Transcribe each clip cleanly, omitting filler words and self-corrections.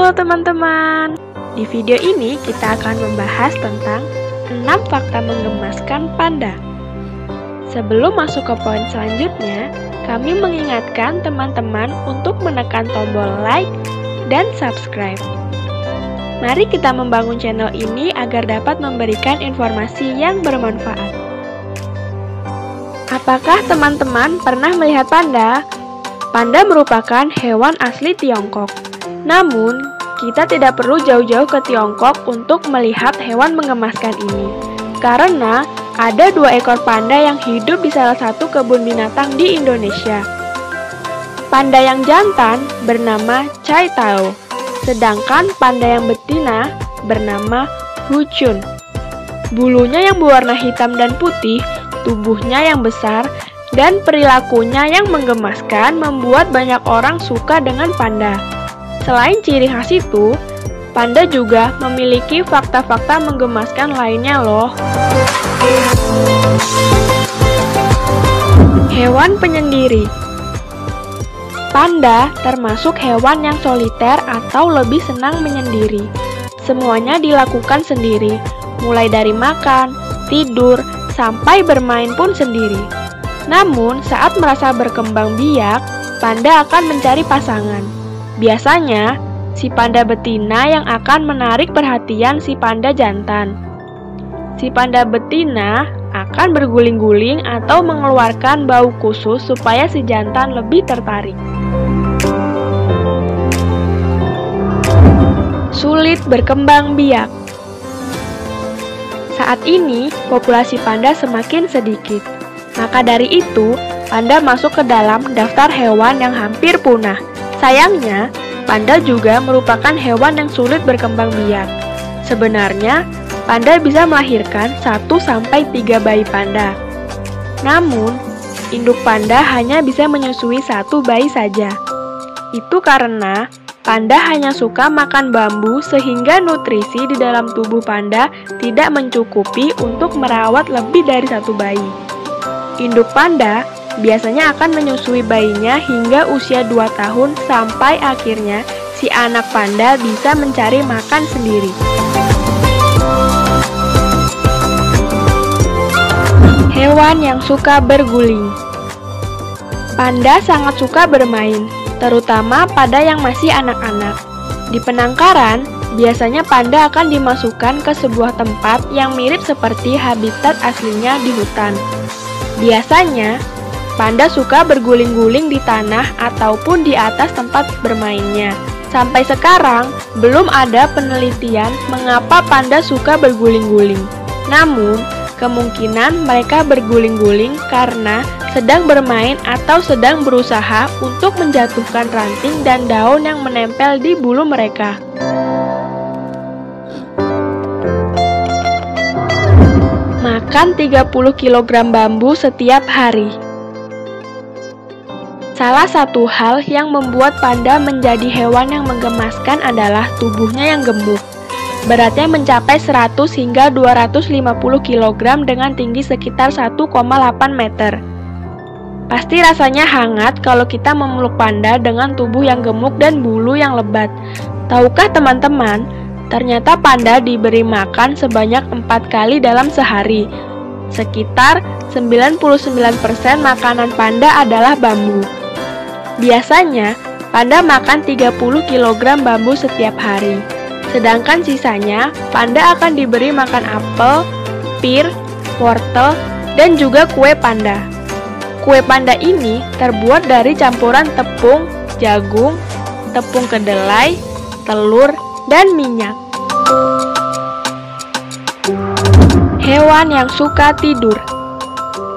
Halo teman-teman, di video ini kita akan membahas tentang 6 fakta menggemaskan panda. Sebelum masuk ke poin selanjutnya, kami mengingatkan teman-teman untuk menekan tombol like dan subscribe. Mari kita membangun channel ini agar dapat memberikan informasi yang bermanfaat. Apakah teman-teman pernah melihat panda? Panda merupakan hewan asli Tiongkok. Namun, kita tidak perlu jauh-jauh ke Tiongkok untuk melihat hewan menggemaskan ini. Karena ada 2 ekor panda yang hidup di salah satu kebun binatang di Indonesia. Panda yang jantan bernama Cai Tao, sedangkan panda yang betina bernama Huchun. Bulunya yang berwarna hitam dan putih, tubuhnya yang besar, dan perilakunya yang menggemaskan membuat banyak orang suka dengan panda. Selain ciri khas itu, panda juga memiliki fakta-fakta menggemaskan lainnya loh. Hewan penyendiri. Panda termasuk hewan yang soliter atau lebih senang menyendiri. Semuanya dilakukan sendiri, mulai dari makan, tidur, sampai bermain pun sendiri. Namun, saat merasa berkembang biak, panda akan mencari pasangan. Biasanya, si panda betina yang akan menarik perhatian si panda jantan. Si panda betina akan berguling-guling atau mengeluarkan bau khusus supaya si jantan lebih tertarik. Sulit berkembang biak. Saat ini, populasi panda semakin sedikit. Maka dari itu, panda masuk ke dalam daftar hewan yang hampir punah. Sayangnya, panda juga merupakan hewan yang sulit berkembang biak. Sebenarnya, panda bisa melahirkan 1-3 bayi panda. Namun, induk panda hanya bisa menyusui 1 bayi saja. Itu karena panda hanya suka makan bambu sehingga nutrisi di dalam tubuh panda tidak mencukupi untuk merawat lebih dari 1 bayi. Induk panda biasanya akan menyusui bayinya hingga usia 2 tahun sampai akhirnya si anak panda bisa mencari makan sendiri. Hewan yang suka berguling. Panda sangat suka bermain, terutama pada yang masih anak-anak. Di penangkaran, biasanya panda akan dimasukkan ke sebuah tempat yang mirip seperti habitat aslinya di hutan. Biasanya, panda suka berguling-guling di tanah ataupun di atas tempat bermainnya. Sampai sekarang, belum ada penelitian mengapa panda suka berguling-guling. Namun, kemungkinan mereka berguling-guling karena sedang bermain atau sedang berusaha untuk menjatuhkan ranting dan daun yang menempel di bulu mereka. Makan 30 kg bambu setiap hari. Salah satu hal yang membuat panda menjadi hewan yang menggemaskan adalah tubuhnya yang gemuk. Beratnya mencapai 100 hingga 250 kg dengan tinggi sekitar 1,8 meter. Pasti rasanya hangat kalau kita memeluk panda dengan tubuh yang gemuk dan bulu yang lebat. Tahukah teman-teman, ternyata panda diberi makan sebanyak 4 kali dalam sehari. Sekitar 99% makanan panda adalah bambu. Biasanya, panda makan 30 kg bambu setiap hari. Sedangkan sisanya, panda akan diberi makan apel, pir, wortel, dan juga kue panda. Kue panda ini terbuat dari campuran tepung, jagung, tepung kedelai, telur, dan minyak. Hewan yang suka tidur.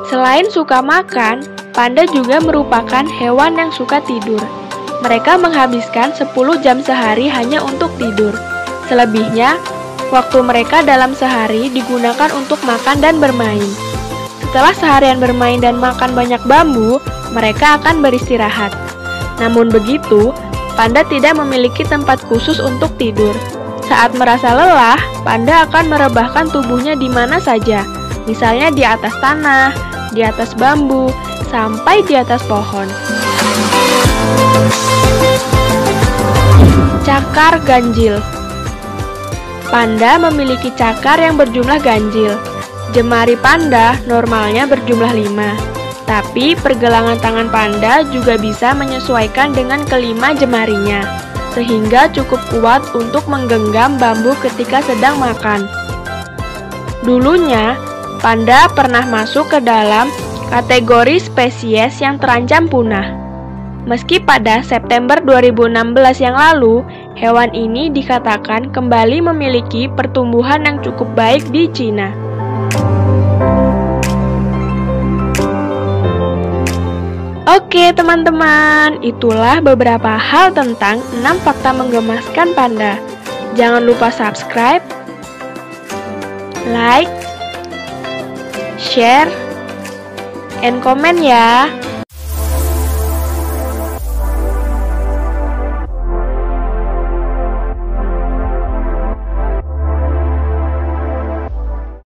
Selain suka makan, panda juga merupakan hewan yang suka tidur. Mereka menghabiskan 10 jam sehari hanya untuk tidur. Selebihnya, waktu mereka dalam sehari digunakan untuk makan dan bermain. Setelah seharian bermain dan makan banyak bambu, mereka akan beristirahat. Namun begitu, panda tidak memiliki tempat khusus untuk tidur. Saat merasa lelah, panda akan merebahkan tubuhnya di mana saja, misalnya di atas tanah, di atas bambu, sampai di atas pohon. Cakar ganjil. Panda memiliki cakar yang berjumlah ganjil. Jemari panda normalnya berjumlah 5. Tapi pergelangan tangan panda juga bisa menyesuaikan dengan kelima jemarinya, sehingga cukup kuat untuk menggenggam bambu ketika sedang makan. Dulunya, panda pernah masuk ke dalam kategori spesies yang terancam punah. Meski pada September 2016 yang lalu, hewan ini dikatakan kembali memiliki pertumbuhan yang cukup baik di Cina. Oke teman-teman, itulah beberapa hal tentang 6 fakta menggemaskan panda. Jangan lupa subscribe, like, share, and comment ya.